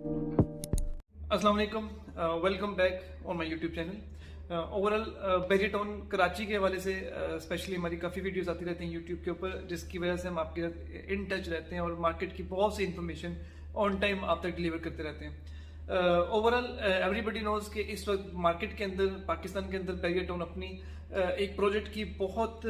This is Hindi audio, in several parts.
अस्सलाम वालेकुम, welcome back on my YouTube channel. Overall Bahria Town Karachi के हवाले से स्पेशली हमारी काफ़ी वीडियोस आती रहती हैं यूट्यूब के ऊपर, जिसकी वजह से हम आपके साथ इन टच रहते हैं और मार्केट की बहुत सी इन्फॉर्मेशन ऑन टाइम आप तक डिलीवर करते रहते हैं। ओवरऑल एवरीबडी नोज कि इस वक्त मार्केट के अंदर, पाकिस्तान के अंदर बैरिया टाउन अपनी एक प्रोजेक्ट की बहुत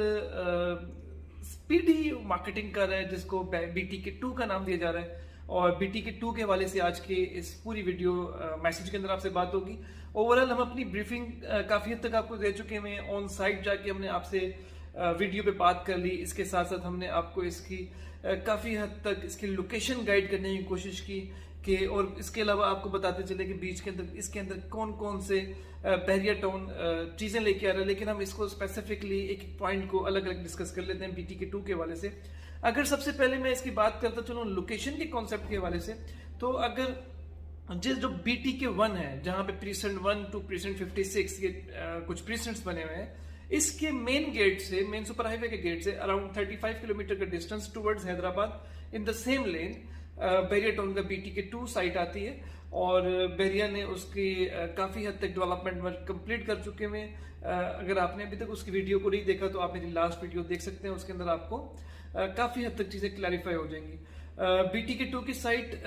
स्पीडी मार्केटिंग कर रहा है, जिसको BTK2 का नाम दिया जा रहा है। और BTK2 के हवाले से आज के इस पूरी वीडियो मैसेज के अंदर आपसे बात होगी। ओवरऑल हम अपनी ब्रीफिंग काफी हद तक आपको दे चुके हैं, ऑन साइट जाके हमने आपसे वीडियो पे बात कर ली। इसके साथ साथ हमने आपको इसकी काफी हद तक इसकी लोकेशन गाइड करने की कोशिश की कि, और इसके अलावा आपको बताते चले कि बीच के अंदर इसके अंदर कौन कौन से बैरिया टाउन चीजें लेके आ रहे हैं। लेकिन हम इसको स्पेसिफिकली एक एक पॉइंट को अलग अलग डिस्कस कर लेते हैं BTK2 के हवाले से। अगर सबसे पहले मैं इसकी बात करता चलूं लोकेशन के कॉन्सेप्ट के हवाले से, तो अगर जो BTK1 है, जहां पे प्रीसेंट 1 टू प्रीसेंट 56 ये कुछ प्रीसेंट्स बने हुए हैं, इसके मेन गेट से, मेन सुपर हाईवे के गेट से अराउंड 35 किलोमीटर का distance towards Hyderabad in the same lane बैरिया टाउन का BTK2 साइट आती है। और बैरिया ने उसकी काफी हद तक डेवलपमेंट वर्क कंप्लीट कर चुके हैं। अगर आपने अभी तक उसकी वीडियो को नहीं देखा तो आप मेरी लास्ट वीडियो देख सकते हैं, उसके अंदर आपको काफी हद तक चीजें क्लैरिफाई हो जाएंगी। BTK2 की साइट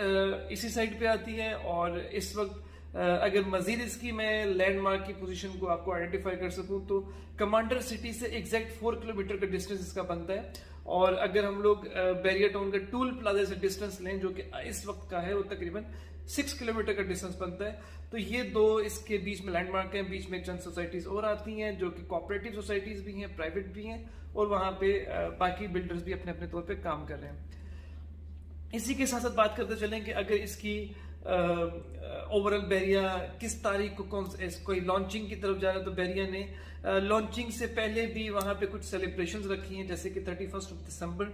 इसी साइट पे आती है। और इस वक्त अगर मजीद इसकी मैं लैंडमार्क की पोजीशन को आपको आइडेंटिफाई कर सकूं तो कमांडर सिटी से एग्जैक्ट 4 किलोमीटर का डिस्टेंस इसका बनता है। और अगर हम लोग बैरिया टाउन का टूल प्लाजा से डिस्टेंस लें, जो कि इस वक्त का है, वो तकरीबन 6 किलोमीटर का डिस्टेंस बनता है। तो ये दो इसके बीच में लैंडमार्क हैं। बीच में चंद सोसाइटीज और आती हैं जो कि कोऑपरेटिव सोसाइटीज भी हैं, प्राइवेट भी हैं, और वहां पे बाकी बिल्डर्स भी अपने अपने तौर पे काम कर रहे हैं। इसी के साथ साथ बात करते चलें कि अगर इसकी ओवरऑल बैरिया किस तारीख को कोई लॉन्चिंग की तरफ जा रहा है, तो बैरिया ने लॉन्चिंग से पहले भी वहां पे कुछ सेलिब्रेशंस रखी हैं, जैसे कि 31 दिसंबर,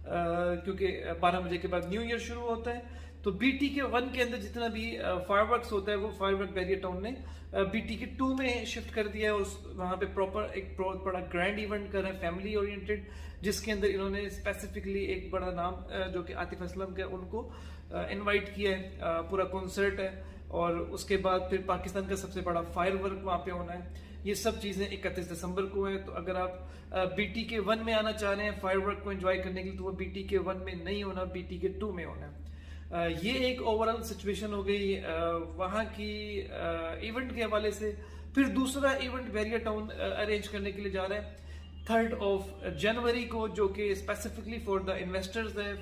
क्योंकि 12 बजे के बाद न्यू ईयर शुरू होता है। तो BTK1 के अंदर जितना भी फायरवर्क्स होता है, वो फायरवर्क बैरिया टाउन ने BTK2 में शिफ्ट कर दिया है। और वहां पे प्रॉपर एक बहुत बड़ा ग्रैंड इवेंट कर रहे हैं, फैमिली ओरिएंटेड, जिसके अंदर इन्होंने स्पेसिफिकली एक बड़ा नाम जो कि आतिफ असलम का, उनको इनवाइट किया है। पूरा कॉन्सर्ट है। और उसके बाद फिर पाकिस्तान का सबसे बड़ा फायरवर्क वहां पे होना है। ये सब चीजें 31 दिसंबर को है। तो अगर आप BTK1 में आना चाह रहे हैं फायरवर्क को एंजॉय करने के लिए, तो वो BTK1 में नहीं होना, BTK2 में होना है। ये एक ओवरऑल सिचुएशन हो गई वहां की इवेंट के हवाले से। फिर दूसरा इवेंट बैरिया टाउन अरेंज करने के लिए जा रहा है 3 जनवरी को, जो कि स्पेसिफिकली फॉर द इन्वेस्टर्स है,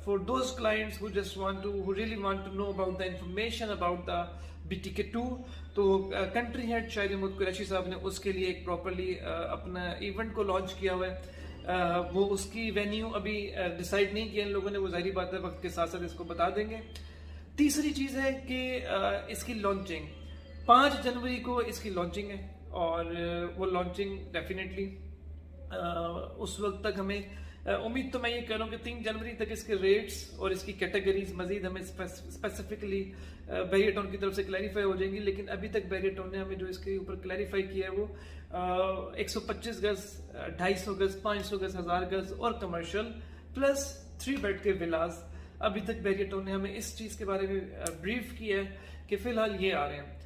for those clients who really want to know about the information about the BTK2। तो कंट्री हेड शायद महमूद कुरैशी साहब ने उसके लिए एक प्रॉपरली अपना इवेंट को लॉन्च किया हुआ है। वो उसकी वेन्यू अभी डिसाइड नहीं किया इन लोगों ने, वो जाहिर बात है वक्त के साथ साथ इसको बता देंगे। तीसरी चीज है कि इसकी लॉन्चिंग 5 जनवरी को इसकी लॉन्चिंग है। और वो लॉन्चिंग डेफिनेटली उस वक्त तक हमें उम्मीद तो मैं ये कह रहा हूँ कि 3 जनवरी तक इसके रेट्स और इसकी कैटेगरीज मजीद हमें स्पेसिफिकली बैरिया टाउन की तरफ से क्लैरिफाई हो जाएंगी। लेकिन अभी तक बैरिया टाउन ने हमें जो इसके ऊपर क्लैरिफाई किया है वो 125 गज, 250 गज, 500 गज, 1000 गज और कमर्शियल प्लस 3 बेड के विलास। अभी तक बैरिया टाउन ने हमें इस चीज के बारे में ब्रीफ किया है कि फिलहाल ये आ रहे हैं।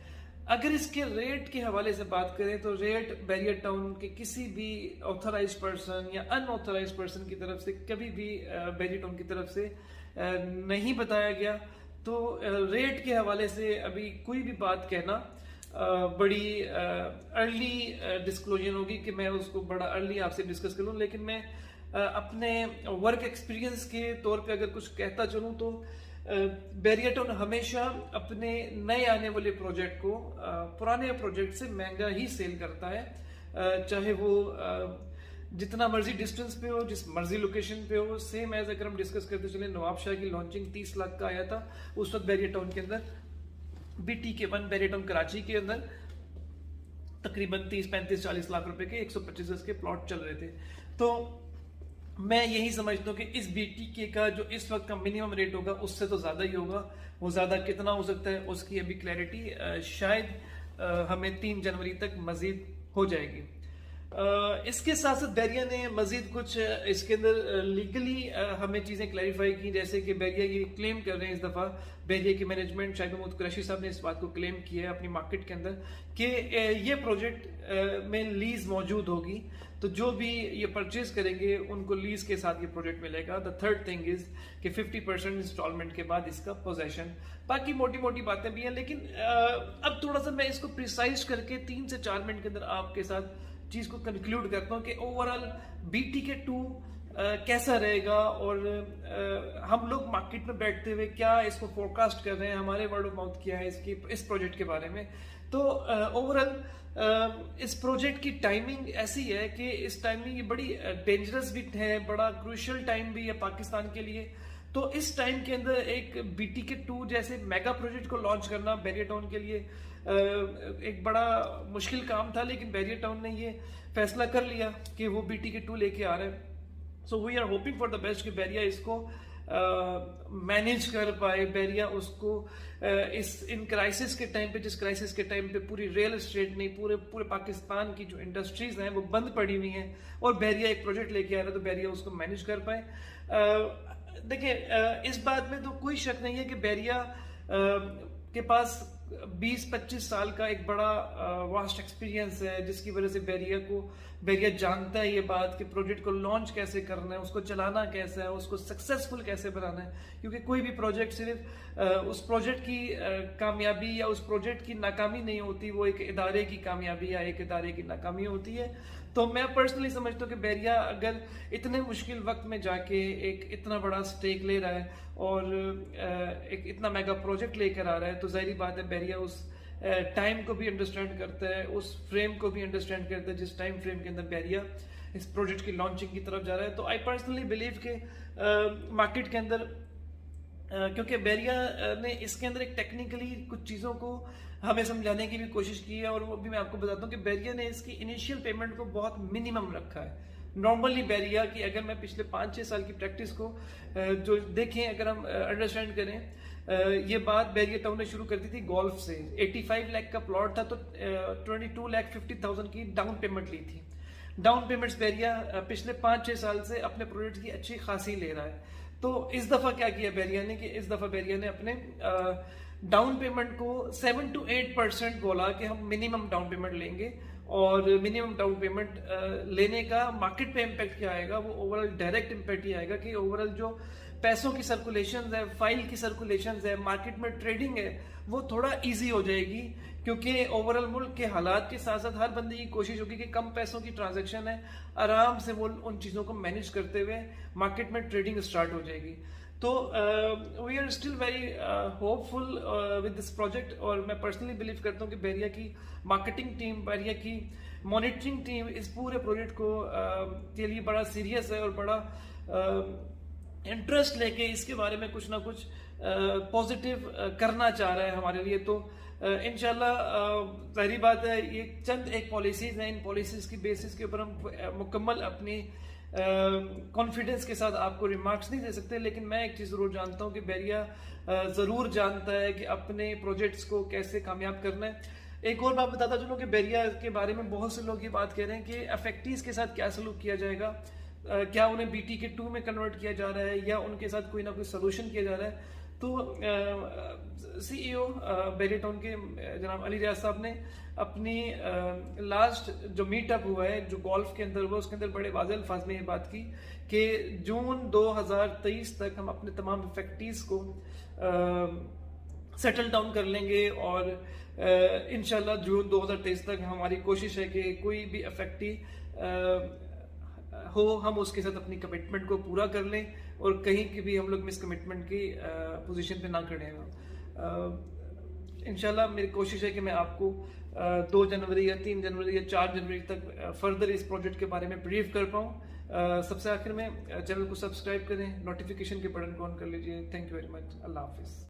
अगर इसके रेट के हवाले से बात करें तो रेट बैरिया टाउन के किसी भी ऑथराइज्ड पर्सन या अनऑथराइज पर्सन की तरफ से कभी भी बैरिया टाउन की तरफ से नहीं बताया गया। तो रेट के हवाले से अभी कोई भी बात कहना बड़ी अर्ली डिस्क्लोजर होगी कि मैं उसको बड़ा अर्ली आपसे डिस्कस कर लूं। लेकिन मैं अपने वर्क एक्सपीरियंस के तौर पे अगर कुछ कहता चलूं तो बैरिया टाउन हमेशा अपने नए आने वाले प्रोजेक्ट को पुराने प्रोजेक्ट से महंगा ही सेल करता है, चाहे वो जितना मर्जी डिस्टेंस पे हो, जिस मर्जी लोकेशन पे हो। सेम एज अगर हम डिस्कस करते चले, नवाब शाह की लॉन्चिंग 30 लाख का आया था उस वक्त बैरिया टाउन के अंदर। BTK1 बैरिया टाउन कराची के अंदर तकरीबन 30, 35, 40 लाख रुपए के 125 के प्लॉट चल रहे थे। तो मैं यही समझता हूँ कि इस BTK का जो इस वक्त का मिनिमम रेट होगा उससे तो ज्यादा ही होगा। वो ज्यादा कितना हो सकता है उसकी अभी क्लैरिटी शायद हमें 3 जनवरी तक मजीद हो जाएगी। इसके साथ साथ बैरिया ने मजीद कुछ इसके अंदर लीगली हमें चीज़ें क्लैरिफाई की, जैसे कि बैरिया ये क्लेम कर रहे हैं इस दफ़ा बैरिया की मैनेजमेंट शाहिद महमूद कुरैशी साहब ने इस बात को क्लेम किया है अपनी मार्केट के अंदर कि ये प्रोजेक्ट में लीज मौजूद होगी, तो जो भी ये परचेज करेंगे उनको लीज के साथ ये प्रोजेक्ट मिलेगा। द थर्ड थिंग इज कि 50% इंस्टॉलमेंट के बाद इसका पोजेशन। बाकी मोटी मोटी बातें भी हैं, लेकिन अब थोड़ा सा मैं इसको प्रिसाइज करके 3 से 4 मिनट के अंदर आपके साथ चीज को कंक्लूड करता हूं कि ओवरऑल BTK2 कैसा रहेगा, और हम लोग मार्केट में बैठते हुए क्या इसको फोरकास्ट कर रहे हैं, हमारे वर्ड ऑफ माउथ क्या है इस प्रोजेक्ट के बारे में। तो ओवरऑल इस प्रोजेक्ट की टाइमिंग ऐसी है कि इस टाइमिंग ये बड़ी डेंजरस भी है, बड़ा क्रूशियल टाइम भी है पाकिस्तान के लिए। तो इस टाइम के अंदर एक BTK2 जैसे मेगा प्रोजेक्ट को लॉन्च करना बैरिया टाउन के लिए एक बड़ा मुश्किल काम था, लेकिन बैरिया टाउन ने ये फैसला कर लिया कि वो BTK2 लेके आ रहे हैं। So we are hoping for the best कि बैरिया इसको मैनेज कर पाए, बैरिया उसको इन क्राइसिस के टाइम पे, जिस क्राइसिस के टाइम पे पूरी रियल एस्टेट नहीं पूरे पाकिस्तान की जो इंडस्ट्रीज हैं वो बंद पड़ी हुई हैं, और बैरिया एक प्रोजेक्ट लेके आ रहा है, तो बैरिया उसको मैनेज कर पाए। देखिए इस बात में तो कोई शक नहीं है कि बैरिया के पास 20-25 साल का एक बड़ा वास्ट एक्सपीरियंस है, जिसकी वजह से बैरिया जानता है ये बात कि प्रोजेक्ट को लॉन्च कैसे करना है, उसको चलाना कैसे है, उसको सक्सेसफुल कैसे बनाना है। क्योंकि कोई भी प्रोजेक्ट सिर्फ उस प्रोजेक्ट की कामयाबी या उस प्रोजेक्ट की नाकामी नहीं होती, वो एक इदारे की कामयाबी या एक इदारे की नाकामी होती है। तो मैं पर्सनली समझता हूँ कि बैरिया अगर इतने मुश्किल वक्त में जाके एक इतना बड़ा स्टेक ले रहा है और एक इतना मेगा प्रोजेक्ट लेकर आ रहा है, तो जाहिर बात है बैरिया उस टाइम को भी अंडरस्टैंड करता है, उस फ्रेम को भी अंडरस्टैंड करता है जिस टाइम फ्रेम के अंदर बैरिया इस प्रोजेक्ट की लॉन्चिंग की तरफ जा रहा है। तो आई पर्सनली बिलीव कि मार्केट के अंदर क्योंकि बैरिया ने इसके अंदर एक टेक्निकली कुछ चीज़ों को हमें समझाने की भी कोशिश की है, और वो भी मैं आपको बताता हूँ कि बैरिया ने इसकी इनिशियल पेमेंट को बहुत मिनिमम रखा है। नॉर्मली बैरिया की अगर मैं पिछले 5-6 साल की प्रैक्टिस को जो देखें, अगर हम अंडरस्टैंड करें, ये बात बैरिया टाउन ने शुरू कर दी थी गोल्फ से। 85 लाख का प्लॉट था, तो 22,50,000 की डाउन पेमेंट ली थी। डाउन पेमेंट्स बैरिया पिछले 5-6 साल से अपने प्रोजेक्ट की अच्छी खासी ले रहा है। तो इस दफा क्या किया बैरिया ने कि इस दफा बैरिया ने अपने डाउन पेमेंट को 7 to 8% बोला कि हम मिनिमम डाउन पेमेंट लेंगे, और मिनिमम डाउन पेमेंट लेने का मार्केट पे इम्पैक्ट क्या आएगा, वो ओवरऑल डायरेक्ट इम्पैक्ट ही आएगा कि ओवरऑल जो पैसों की सर्कुलेशन है, फाइल की सर्कुलेशन है, मार्केट में ट्रेडिंग है, वो थोड़ा इजी हो जाएगी। क्योंकि ओवरऑल मुल्क के हालात के साथ साथ हर बंदे की कोशिश होगी कि कम पैसों की ट्रांजैक्शन है, आराम से वो उन चीज़ों को मैनेज करते हुए मार्केट में ट्रेडिंग स्टार्ट हो जाएगी। तो we are still very hopeful with this project, और मैं पर्सनली बिलीव करता हूँ कि बैरिया की मार्केटिंग टीम, बैरिया की मॉनिटरिंग टीम इस पूरे प्रोजेक्ट को के लिए बड़ा सीरियस है और बड़ा इंटरेस्ट लेके इसके बारे में कुछ ना कुछ पॉजिटिव करना चाह रहा है हमारे लिए। तो इंशाल्लाह जाहिर बात है ये चंद एक पॉलिसीज हैं, इन पॉलिसीज की बेसिस के ऊपर हम मुकम्मल अपनी कॉन्फिडेंस के साथ आपको रिमार्क्स नहीं दे सकते, लेकिन मैं एक चीज़ ज़रूर जानता हूँ कि बैरिया ज़रूर जानता है कि अपने प्रोजेक्ट्स को कैसे कामयाब करना है। एक और बात बताता चलूँ कि बैरिया के बारे में बहुत से लोग ये बात कह रहे हैं कि अफेक्टीज के साथ क्या सलूक किया जाएगा, क्या उन्हें BTK2 में कन्वर्ट किया जा रहा है या उनके साथ कोई ना कोई सोल्यूशन किया जा रहा है। तो CEO बैरिया टाउन के जनाब अली रियाज साहब ने अपनी लास्ट जो मीटअप हुआ है जो गोल्फ के अंदर हुआ, उसके अंदर बड़े वाज़ेह अल्फाज में ये बात की कि जून 2023 तक हम अपने तमाम इफेक्टीज को सेटल डाउन कर लेंगे, और इंशाल्लाह जून 2023 तक हमारी कोशिश है कि कोई भी इफेक्टी हो हम उसके साथ अपनी कमिटमेंट को पूरा कर लें और कहीं की भी हम लोग मिस कमिटमेंट की पोजीशन पे ना खड़े हैं। इंशाल्लाह मेरी कोशिश है कि मैं आपको 2 जनवरी या 3 जनवरी या 4 जनवरी तक फर्दर इस प्रोजेक्ट के बारे में ब्रीफ कर पाऊँ। सबसे आखिर में चैनल को सब्सक्राइब करें, नोटिफिकेशन के बटन को ऑन कर लीजिए। Thank you very much. अल्लाह हाफिज़।